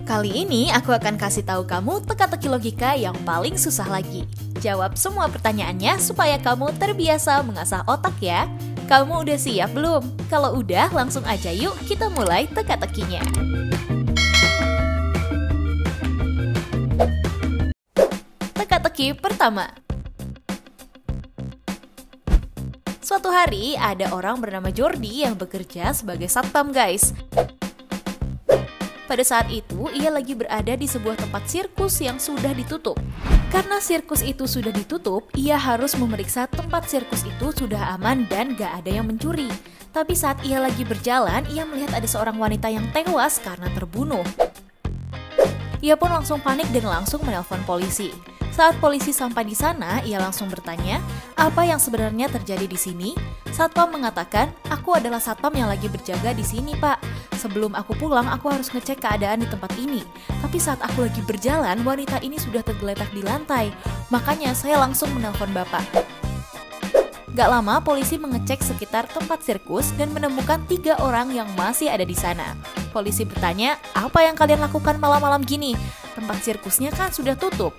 Kali ini aku akan kasih tahu kamu teka-teki logika yang paling susah lagi. Jawab semua pertanyaannya supaya kamu terbiasa mengasah otak ya. Kamu udah siap belum? Kalau udah, langsung aja yuk kita mulai teka-tekinya. Teka-teki pertama. Suatu hari ada orang bernama Jordi yang bekerja sebagai satpam, guys. Pada saat itu, ia lagi berada di sebuah tempat sirkus yang sudah ditutup. Karena sirkus itu sudah ditutup, ia harus memeriksa tempat sirkus itu sudah aman dan gak ada yang mencuri. Tapi saat ia lagi berjalan, ia melihat ada seorang wanita yang tewas karena terbunuh. Ia pun langsung panik dan langsung menelpon polisi. Saat polisi sampai di sana, ia langsung bertanya, apa yang sebenarnya terjadi di sini? Satpam mengatakan, aku adalah satpam yang lagi berjaga di sini, Pak. Sebelum aku pulang, aku harus ngecek keadaan di tempat ini. Tapi saat aku lagi berjalan, wanita ini sudah tergeletak di lantai. Makanya saya langsung menelpon Bapak. Gak lama, polisi mengecek sekitar tempat sirkus dan menemukan 3 orang yang masih ada di sana. Polisi bertanya, apa yang kalian lakukan malam-malam gini? Tempat sirkusnya kan sudah tutup.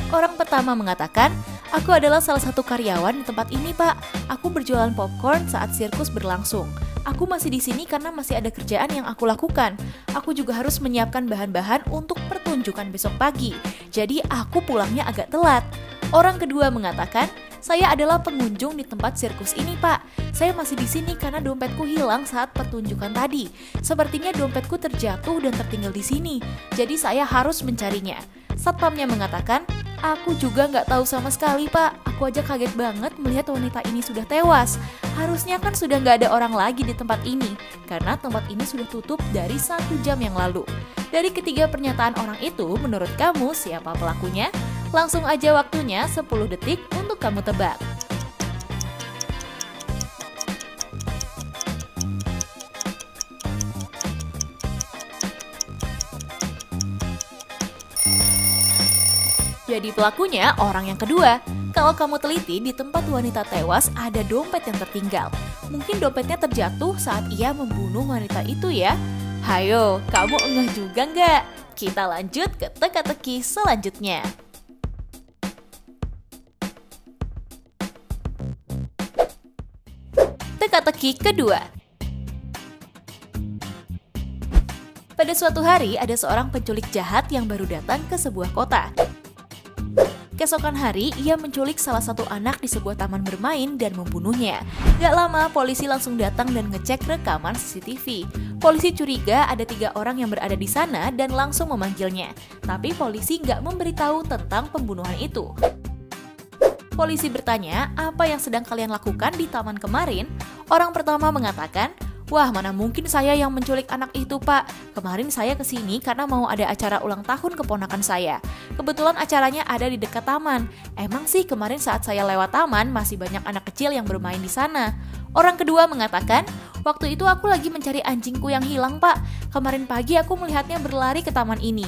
Orang pertama mengatakan, aku adalah salah satu karyawan di tempat ini, Pak. Aku berjualan popcorn saat sirkus berlangsung. Aku masih di sini karena masih ada kerjaan yang aku lakukan. Aku juga harus menyiapkan bahan-bahan untuk pertunjukan besok pagi. Jadi aku pulangnya agak telat. Orang kedua mengatakan, saya adalah pengunjung di tempat sirkus ini, Pak. Saya masih di sini karena dompetku hilang saat pertunjukan tadi. Sepertinya dompetku terjatuh dan tertinggal di sini. Jadi saya harus mencarinya. Satpamnya mengatakan, aku juga nggak tahu sama sekali, Pak. Aku aja kaget banget melihat wanita ini sudah tewas. Harusnya kan sudah nggak ada orang lagi di tempat ini, karena tempat ini sudah tutup dari 1 jam yang lalu. Dari ketiga pernyataan orang itu, menurut kamu siapa pelakunya? Langsung aja waktunya 10 detik untuk kamu tebak. Jadi pelakunya orang yang kedua. Kalau kamu teliti, di tempat wanita tewas ada dompet yang tertinggal. Mungkin dompetnya terjatuh saat ia membunuh wanita itu ya. Hayo, kamu ngeh juga nggak? Kita lanjut ke teka-teki selanjutnya. Teka-teki kedua. Pada suatu hari, ada seorang penculik jahat yang baru datang ke sebuah kota. Keesokan hari, ia menculik salah satu anak di sebuah taman bermain dan membunuhnya. Gak lama, polisi langsung datang dan ngecek rekaman CCTV. Polisi curiga ada 3 orang yang berada di sana dan langsung memanggilnya. Tapi polisi gak memberitahu tentang pembunuhan itu. Polisi bertanya, apa yang sedang kalian lakukan di taman kemarin? Orang pertama mengatakan, wah, mana mungkin saya yang menculik anak itu, Pak. Kemarin saya kesini karena mau ada acara ulang tahun keponakan saya. Kebetulan acaranya ada di dekat taman. Emang sih kemarin saat saya lewat taman masih banyak anak kecil yang bermain di sana. Orang kedua mengatakan, waktu itu aku lagi mencari anjingku yang hilang, Pak. Kemarin pagi aku melihatnya berlari ke taman ini.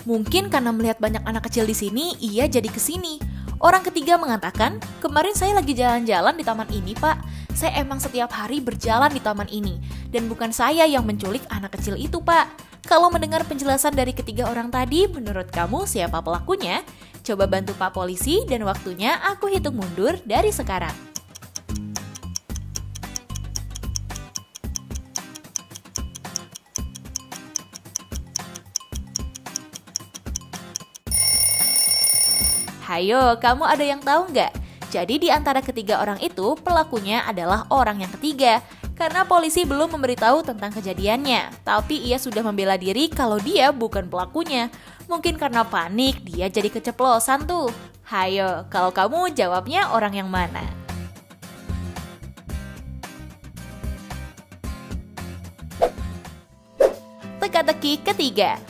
Mungkin karena melihat banyak anak kecil di sini, ia jadi kesini. Orang ketiga mengatakan, kemarin saya lagi jalan-jalan di taman ini, Pak. Saya emang setiap hari berjalan di taman ini. Dan bukan saya yang menculik anak kecil itu, Pak. Kalau mendengar penjelasan dari ketiga orang tadi, menurut kamu siapa pelakunya? Coba bantu Pak Polisi dan waktunya aku hitung mundur dari sekarang. Hayo, kamu ada yang tahu nggak? Jadi di antara ketiga orang itu, pelakunya adalah orang yang ketiga. Karena polisi belum memberitahu tentang kejadiannya. Tapi ia sudah membela diri kalau dia bukan pelakunya. Mungkin karena panik, dia jadi keceplosan tuh. Hayo, kalau kamu jawabnya orang yang mana? Teka-teki ketiga.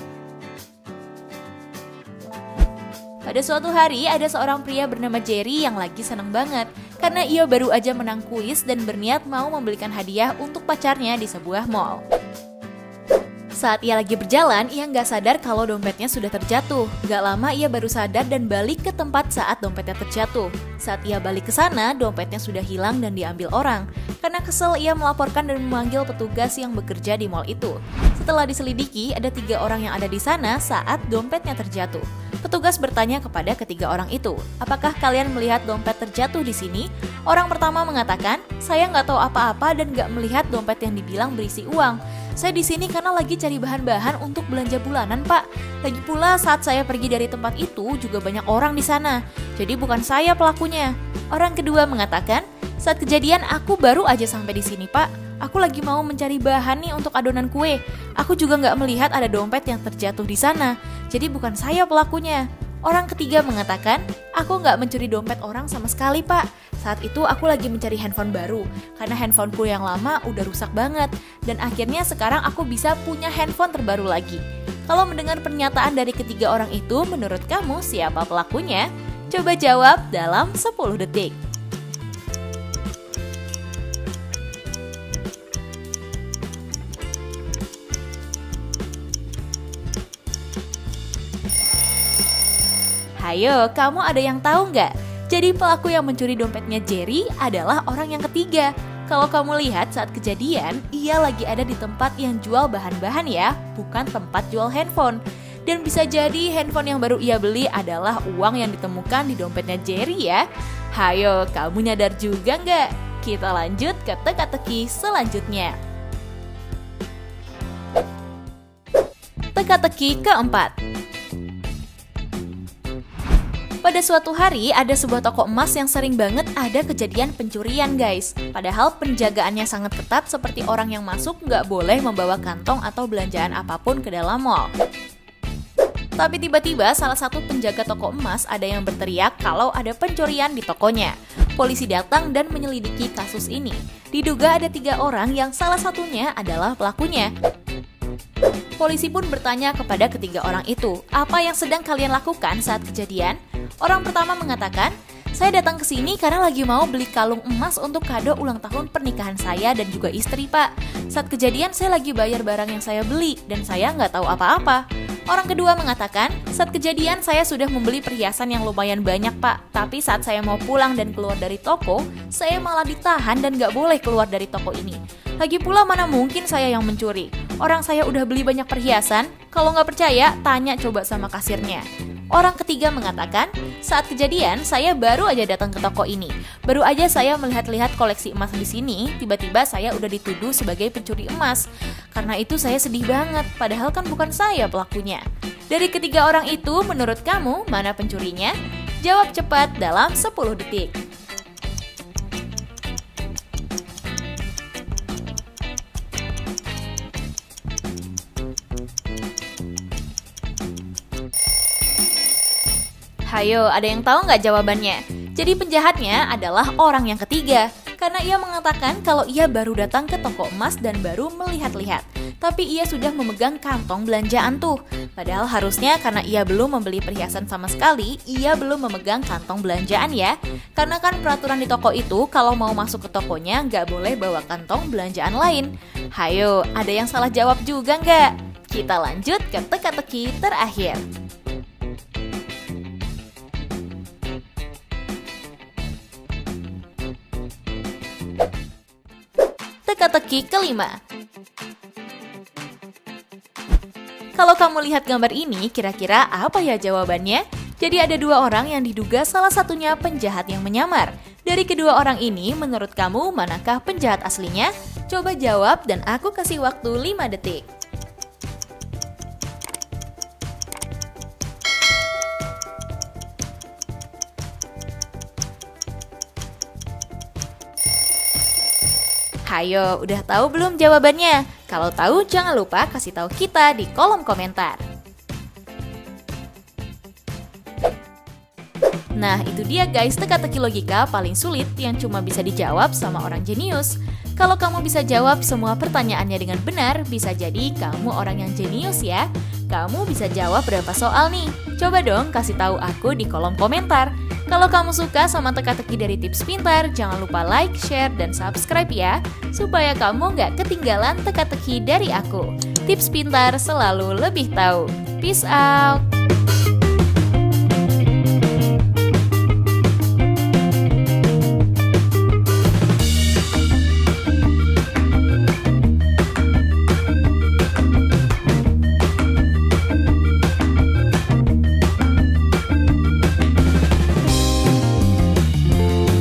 Pada suatu hari, ada seorang pria bernama Jerry yang lagi senang banget karena ia baru aja menang kuis dan berniat mau membelikan hadiah untuk pacarnya di sebuah mall. Saat ia lagi berjalan, ia nggak sadar kalau dompetnya sudah terjatuh. Gak lama ia baru sadar dan balik ke tempat saat dompetnya terjatuh. Saat ia balik ke sana, dompetnya sudah hilang dan diambil orang. Karena kesel, ia melaporkan dan memanggil petugas yang bekerja di mal itu. Setelah diselidiki, ada 3 orang yang ada di sana saat dompetnya terjatuh. Petugas bertanya kepada ketiga orang itu, apakah kalian melihat dompet terjatuh di sini? Orang pertama mengatakan, saya nggak tahu apa-apa dan nggak melihat dompet yang dibilang berisi uang. Saya di sini karena lagi cari bahan-bahan untuk belanja bulanan, Pak. Lagi pula saat saya pergi dari tempat itu juga banyak orang di sana. Jadi bukan saya pelakunya. Orang kedua mengatakan, saat kejadian aku baru aja sampai di sini, Pak. Aku lagi mau mencari bahan nih untuk adonan kue. Aku juga nggak melihat ada dompet yang terjatuh di sana. Jadi bukan saya pelakunya. Orang ketiga mengatakan, aku nggak mencuri dompet orang sama sekali, Pak. Saat itu aku lagi mencari handphone baru, karena handphoneku yang lama udah rusak banget. Dan akhirnya sekarang aku bisa punya handphone terbaru lagi. Kalau mendengar pernyataan dari ketiga orang itu, menurut kamu siapa pelakunya? Coba jawab dalam 10 detik. Hayo, kamu ada yang tahu nggak? Jadi pelaku yang mencuri dompetnya Jerry adalah orang yang ketiga. Kalau kamu lihat saat kejadian, ia lagi ada di tempat yang jual bahan-bahan ya, bukan tempat jual handphone. Dan bisa jadi handphone yang baru ia beli adalah uang yang ditemukan di dompetnya Jerry ya. Hayo, kamu nyadar juga nggak? Kita lanjut ke teka-teki selanjutnya. Teka-teki keempat. Pada suatu hari, ada sebuah toko emas yang sering banget ada kejadian pencurian guys. Padahal penjagaannya sangat ketat seperti orang yang masuk nggak boleh membawa kantong atau belanjaan apapun ke dalam mall. Tapi tiba-tiba salah satu penjaga toko emas ada yang berteriak kalau ada pencurian di tokonya. Polisi datang dan menyelidiki kasus ini. Diduga ada 3 orang yang salah satunya adalah pelakunya. Polisi pun bertanya kepada ketiga orang itu, apa yang sedang kalian lakukan saat kejadian? Orang pertama mengatakan, saya datang ke sini karena lagi mau beli kalung emas untuk kado ulang tahun pernikahan saya dan juga istri, Pak. Saat kejadian saya lagi bayar barang yang saya beli dan saya nggak tahu apa-apa. Orang kedua mengatakan, saat kejadian saya sudah membeli perhiasan yang lumayan banyak, Pak. Tapi saat saya mau pulang dan keluar dari toko, saya malah ditahan dan nggak boleh keluar dari toko ini. Lagi pula mana mungkin saya yang mencuri? Orang saya udah beli banyak perhiasan. Kalau nggak percaya, tanya coba sama kasirnya. Orang ketiga mengatakan, saat kejadian saya baru aja datang ke toko ini. Baru aja saya melihat-lihat koleksi emas di sini, tiba-tiba saya udah dituduh sebagai pencuri emas. Karena itu saya sedih banget, padahal kan bukan saya pelakunya. Dari ketiga orang itu, menurut kamu mana pencurinya? Jawab cepat dalam 10 detik. Hayo, ada yang tahu nggak jawabannya? Jadi penjahatnya adalah orang yang ketiga. Karena ia mengatakan kalau ia baru datang ke toko emas dan baru melihat-lihat. Tapi ia sudah memegang kantong belanjaan tuh. Padahal harusnya karena ia belum membeli perhiasan sama sekali, ia belum memegang kantong belanjaan ya. Karena kan peraturan di toko itu kalau mau masuk ke tokonya nggak boleh bawa kantong belanjaan lain. Hayo, ada yang salah jawab juga nggak? Kita lanjut ke teka-teki terakhir. Teka-teki kelima. Kalau kamu lihat gambar ini, kira-kira apa ya jawabannya? Jadi ada 2 orang yang diduga salah satunya penjahat yang menyamar. Dari kedua orang ini, menurut kamu manakah penjahat aslinya? Coba jawab dan aku kasih waktu 5 detik. Hayo, udah tahu belum jawabannya? Kalau tahu, jangan lupa kasih tahu kita di kolom komentar. Nah, itu dia guys teka-teki logika paling sulit yang cuma bisa dijawab sama orang jenius. Kalau kamu bisa jawab semua pertanyaannya dengan benar, bisa jadi kamu orang yang jenius ya. Kamu bisa jawab berapa soal nih? Coba dong kasih tahu aku di kolom komentar. Kalau kamu suka sama teka-teki dari Tips Pintar, jangan lupa like, share, dan subscribe ya, supaya kamu nggak ketinggalan teka-teki dari aku. Tips Pintar selalu lebih tahu. Peace out!